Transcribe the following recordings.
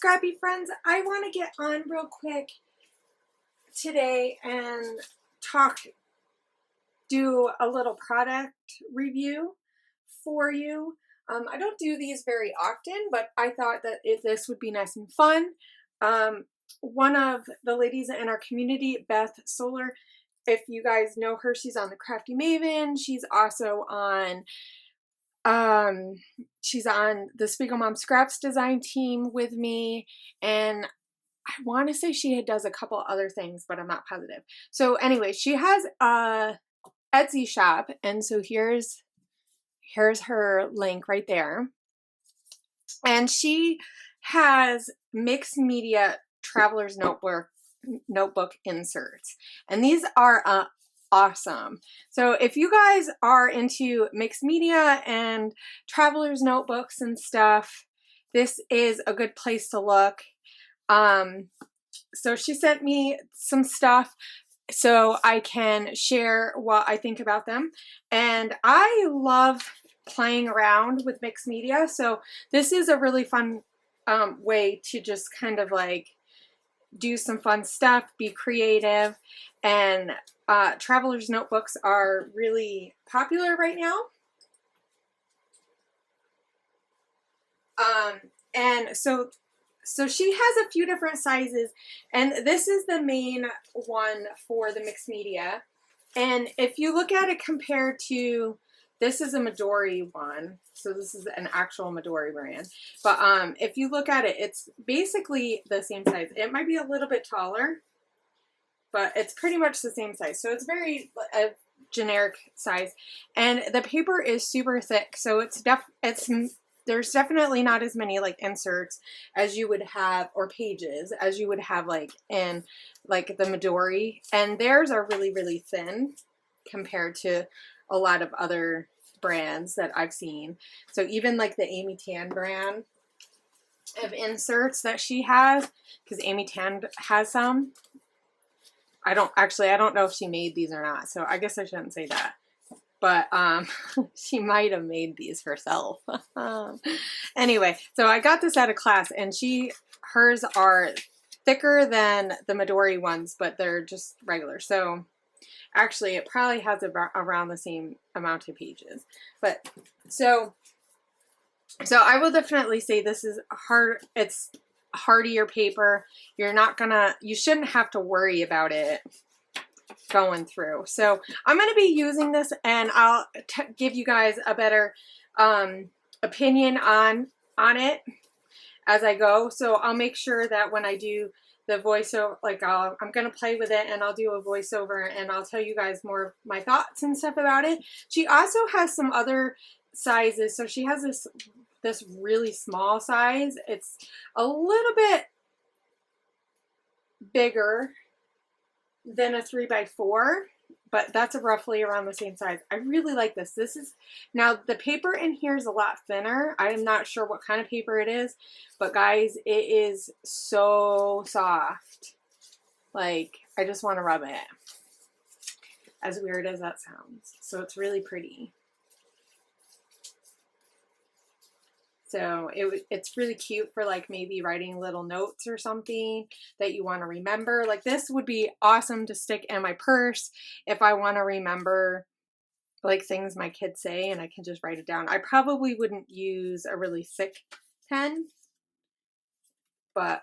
scrappy friends. I want to get on real quick today and do a little product review for you. I don't do these very often, but I thought that this would be nice and fun. One of the ladies in our community, Beth Solar, if you guys know her, she's on the Crafty Maven. She's also on she's on the Spiegel Mom Scraps design team with me, and I want to say she does a couple other things, but I'm not positive. So anyway, she has a Etsy shop, and so here's her link right there. And she has mixed media traveler's notebook inserts, and these are awesome. So if you guys are into mixed media and traveler's notebooks and stuff, this is a good place to look. So she sent me some stuff so I can share what I think about them, and I love playing around with mixed media, so this is a really fun way to just kind of like do some fun stuff, be creative, and traveler's notebooks are really popular right now. And so she has a few different sizes, and this is the main one for the mixed media. And if you look at it compared to, this is a Midori one, so this is an actual Midori brand. But if you look at it, it's basically the same size. It might be a little bit taller, but it's pretty much the same size. So it's very a generic size, and the paper is super thick. So there's definitely not as many like inserts as you would have, or pages as you would have like in like the Midori, and theirs are really, really thin compared to a lot of other brands that I've seen. So even like the Amy Tan brand of inserts that she has, because Amy Tan has some. I don't know if she made these or not, so I guess I shouldn't say that. But she might have made these herself. Anyway, so I got this at a class, and hers are thicker than the Midori ones, but they're just regular. So actually, it probably has around the same amount of pages. But so I will definitely say this is hard. It's hardier paper. You shouldn't have to worry about it going through. So I'm going to be using this, and I'll give you guys a better opinion on it as I go. So I'll make sure that when I do the voiceover, like I'm going to play with it, and I'll do a voiceover, and I'll tell you guys more of my thoughts and stuff about it. She also has some other sizes. So she has this really small size. It's a little bit bigger than a 3x4, but that's roughly around the same size. I really like this. Now the paper in here is a lot thinner. I am not sure what kind of paper it is, but guys, it is so soft. Like, I just want to rub it. As weird as that sounds. So it's really pretty. So it's really cute for like maybe writing little notes or something that you want to remember. Like, this would be awesome to stick in my purse if I want to remember like things my kids say, and I can just write it down. I probably wouldn't use a really thick pen, but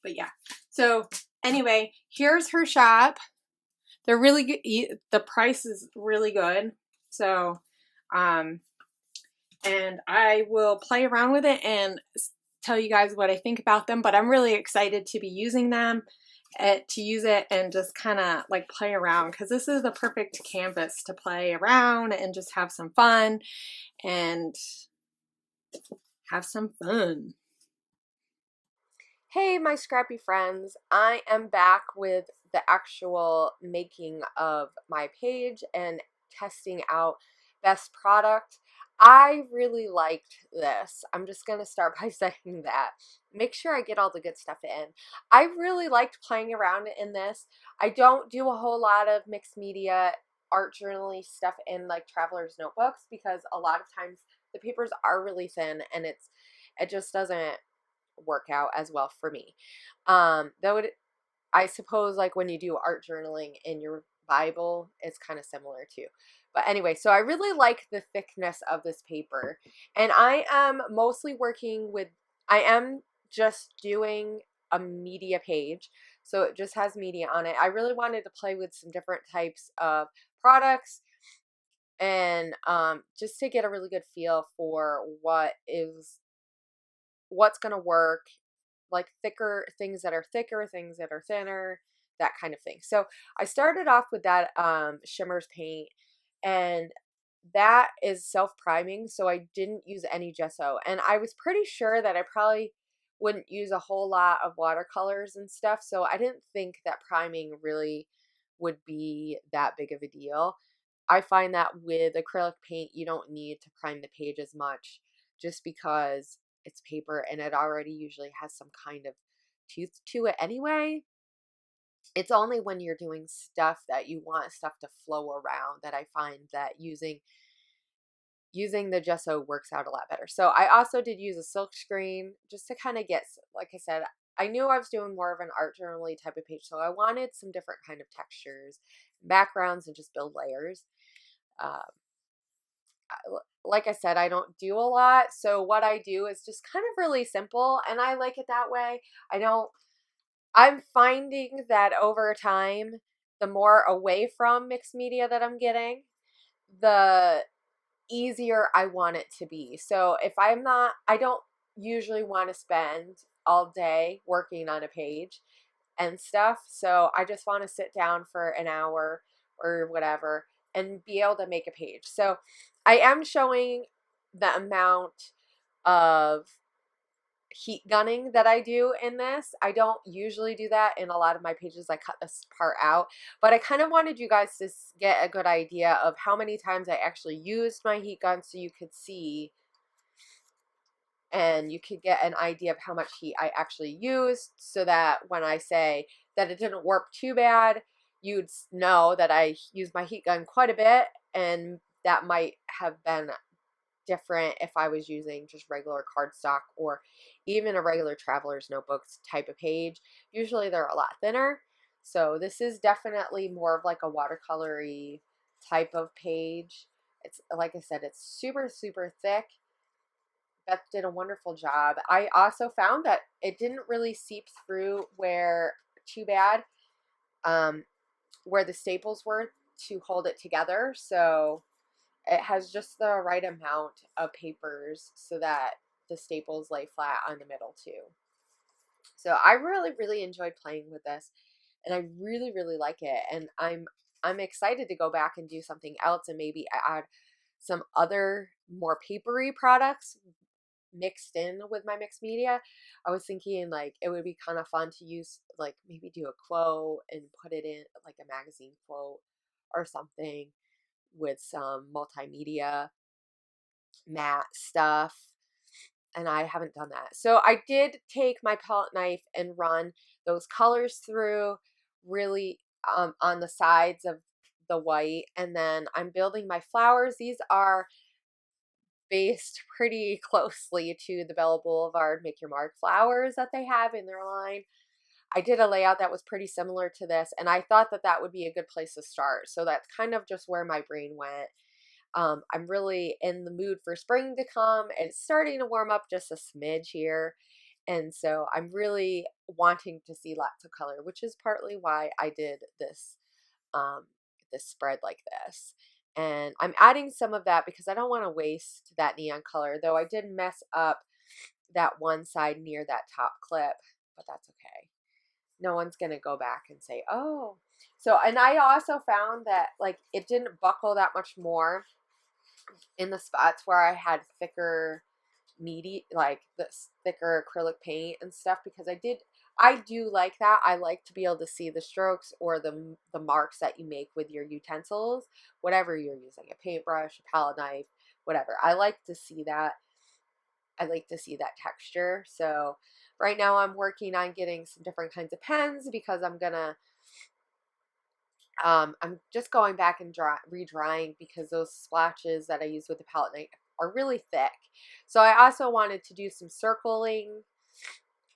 yeah. So anyway, here's her shop. They're really good. The price is really good. So and I will play around with it and tell you guys what I think about them, but I'm really excited to be using them, to use it and just kind of like play around, because this is the perfect canvas to play around and just have some fun and have some fun. Hey, my scrappy friends, I am back with the actual making of my page and testing out best product. I really liked this. I'm just going to start by saying that. Make sure I get all the good stuff in. I really liked playing around in this. I don't do a whole lot of mixed media art journaling stuff in like traveler's notebooks, because a lot of times the papers are really thin, and It just doesn't work out as well for me. Though I suppose like when you do art journaling in your Bible, it's kind of similar too. But anyway, so I really like the thickness of this paper. And I am mostly working with, I am just doing a media page. So it just has media on it. I really wanted to play with some different types of products and just to get a really good feel for what's going to work, like thicker things that are thicker, things that are thinner, that kind of thing. So I started off with that Shimmers paint, and that is self-priming, so I didn't use any gesso. And I was pretty sure that I probably wouldn't use a whole lot of watercolors and stuff, so I didn't think that priming really would be that big of a deal. I find that with acrylic paint, you don't need to prime the page as much just because it's paper and it already usually has some kind of tooth to it anyway. It's only when you're doing stuff that you want stuff to flow around that I find that using the gesso works out a lot better. So I also did use a silk screen just to kind of get, like I said, I knew I was doing more of an art journaly type of page, so I wanted some different kind of textures, backgrounds, and just build layers. Um, like I said, I don't do a lot, so what I do is just kind of really simple, and I like it that way. I'm finding that over time, the more away from mixed media that I'm getting, the easier I want it to be. So if I don't usually want to spend all day working on a page and stuff. So I just want to sit down for an hour or whatever and be able to make a page. So I am showing the amount of heat gunning that I do in this. I don't usually do that in a lot of my pages. I cut this part out, but I kind of wanted you guys to get a good idea of how many times I actually used my heat gun so you could see and you could get an idea of how much heat I actually used, so that when I say that it didn't warp too bad, you'd know that I used my heat gun quite a bit, and that might have been different if I was using just regular cardstock or even a regular traveler's notebooks type of page. Usually they're a lot thinner. So this is definitely more of like a watercolory type of page. It's like I said, it's super, super thick. Beth did a wonderful job. I also found that it didn't really seep through too bad, where the staples were to hold it together. So it has just the right amount of papers so that the staples lay flat on the middle too. So I really, really enjoyed playing with this, and I really, really like it. And I'm excited to go back and do something else and maybe add some other more papery products mixed in with my mixed media. I was thinking like it would be kind of fun to use, like maybe do a quote and put it in like a magazine quote or something with some multimedia matte stuff. And I haven't done that. So I did take my palette knife and run those colors through really on the sides of the white. And then I'm building my flowers. These are based pretty closely to the Bella Boulevard Make Your Mark flowers that they have in their line. I did a layout that was pretty similar to this, and I thought that that would be a good place to start. So that's kind of just where my brain went. I'm really in the mood for spring to come. It's starting to warm up just a smidge here. And so I'm really wanting to see lots of color, which is partly why I did this spread like this. And I'm adding some of that because I don't want to waste that neon color, though I did mess up that one side near that top clip, but that's okay. No one's going to go back and say, oh. So, and I also found that like it didn't buckle that much more in the spots where I had thicker meaty, like this thicker acrylic paint and stuff, because I do like that. I like to be able to see the strokes or the marks that you make with your utensils, whatever you're using, a paintbrush, a palette knife, whatever. I like to see that. I like to see that texture. So right now I'm working on getting some different kinds of pens because I'm just going back and redrying because those splotches that I used with the palette knife are really thick. So I also wanted to do some circling.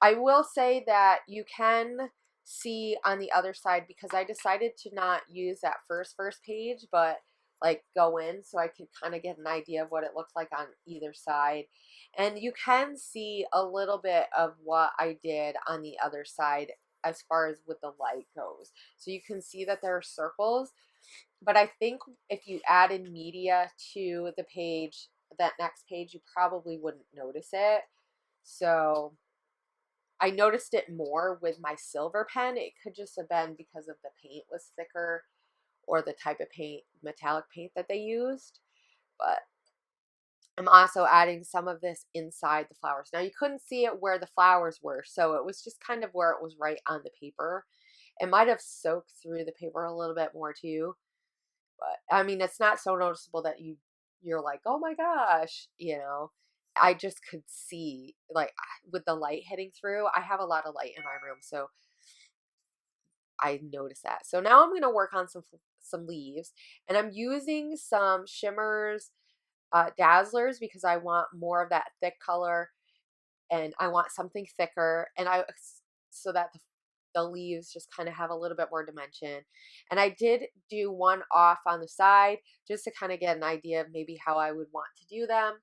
I will say that you can see on the other side, because I decided to not use that first page, but like go in so I could kind of get an idea of what it looked like on either side. And you can see a little bit of what I did on the other side as far as with the light goes. So you can see that there are circles, but I think if you added media to the page, that next page, you probably wouldn't notice it. So I noticed it more with my silver pen. It could just have been because of the paint was thicker or the type of paint, metallic paint that they used. But I'm also adding some of this inside the flowers. Now you couldn't see it where the flowers were, so it was just kind of where it was right on the paper. It might have soaked through the paper a little bit more too. But I mean, it's not so noticeable that you're like, oh my gosh, you know. I just could see, like, with the light hitting through. I have a lot of light in my room, so I noticed that. So now I'm going to work on some leaves, and I'm using some shimmers, dazzlers, because I want more of that thick color, and I want something thicker, and so that the leaves just kind of have a little bit more dimension. And I did do one off on the side just to kind of get an idea of maybe how I would want to do them.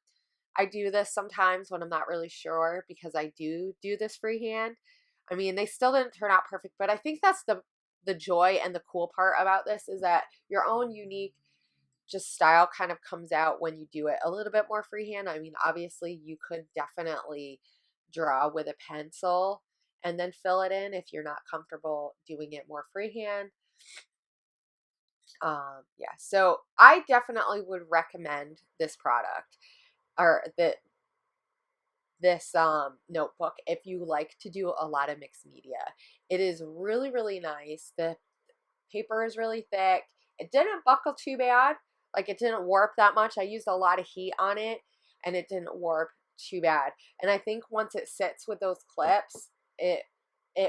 I do this sometimes when I'm not really sure, because I do this freehand. I mean, they still didn't turn out perfect, but I think that's the joy and the cool part about this, is that your own unique just style kind of comes out when you do it a little bit more freehand. I mean, obviously you could definitely draw with a pencil and then fill it in if you're not comfortable doing it more freehand. Yeah, so I definitely would recommend this product, or this notebook, if you like to do a lot of mixed media. It is really, really nice. The paper is really thick. It didn't buckle too bad. Like, it didn't warp that much. I used a lot of heat on it, and it didn't warp too bad. And I think once it sits with those clips, it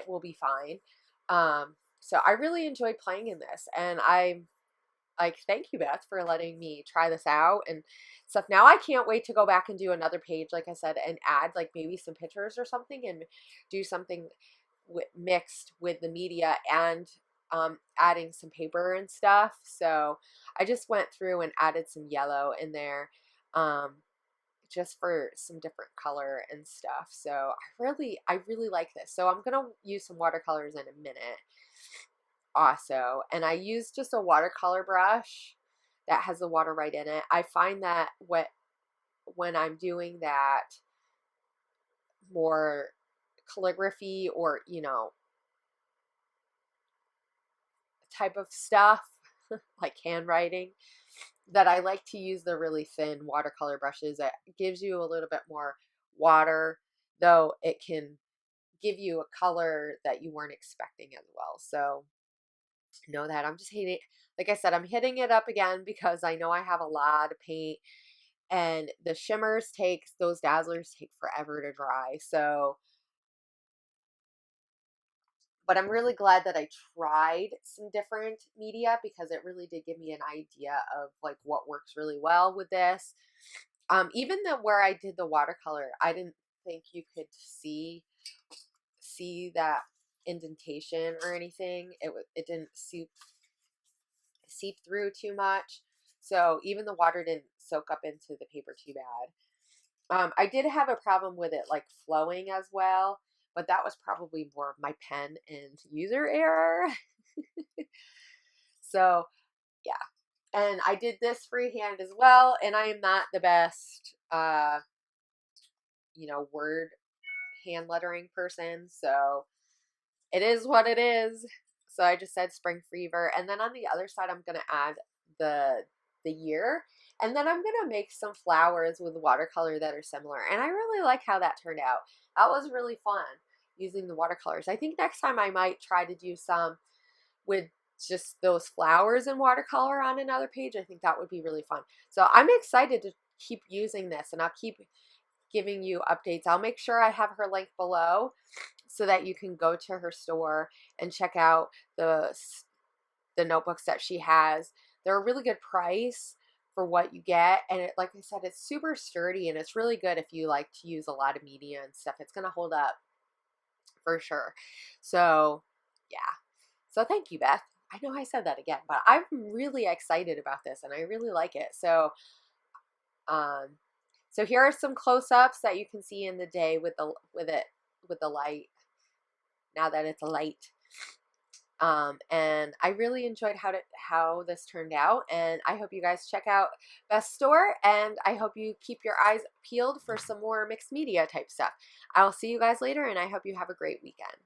will be fine. So I really enjoyed playing in this, and I'm like, thank you, Beth, for letting me try this out and stuff. Now I can't wait to go back and do another page, like I said, and add like maybe some pictures or something, and do something mixed with the media, and adding some paper and stuff. So I just went through and added some yellow in there, just for some different color and stuff. So I really like this. So I'm gonna use some watercolors in a minute also, and I use just a watercolor brush that has the water right in it. I find that when I'm doing that more calligraphy, or type of stuff, like handwriting, that I like to use the really thin watercolor brushes. That gives you a little bit more water, though it can give you a color that you weren't expecting as well. So know that I'm just hitting, like I said, I'm hitting it up again because I know I have a lot of paint, and the shimmers those dazzlers take forever to dry. So, but I'm really glad that I tried some different media, because it really did give me an idea of like what works really well with this. Even where I did the watercolor, I didn't think you could see that indentation or anything. It didn't seep through too much. So even the water didn't soak up into the paper too bad. I did have a problem with it like flowing as well, but that was probably more of my pen and user error. So yeah. And I did this freehand as well, and I am not the best word hand lettering person, so it is what it is. So I just said spring fever, and then on the other side I'm gonna add the year, and then I'm gonna make some flowers with watercolor that are similar. And I really like how that turned out. That was really fun using the watercolors. I think next time I might try to do some with just those flowers in watercolor on another page. I think that would be really fun. So I'm excited to keep using this, and I'll keep giving you updates. I'll make sure I have her link below so that you can go to her store and check out the notebooks that she has. They're a really good price, for what you get. And it, like I said, it's super sturdy, and it's really good if you like to use a lot of media and stuff. It's going to hold up for sure. So yeah. So thank you, Beth. I know I said that again, but I'm really excited about this and I really like it. So so here are some close-ups that you can see in the day with the light, now that it's a light. And I really enjoyed how this turned out, and I hope you guys check out Best Store, and I hope you keep your eyes peeled for some more mixed media type stuff. I'll see you guys later, and I hope you have a great weekend.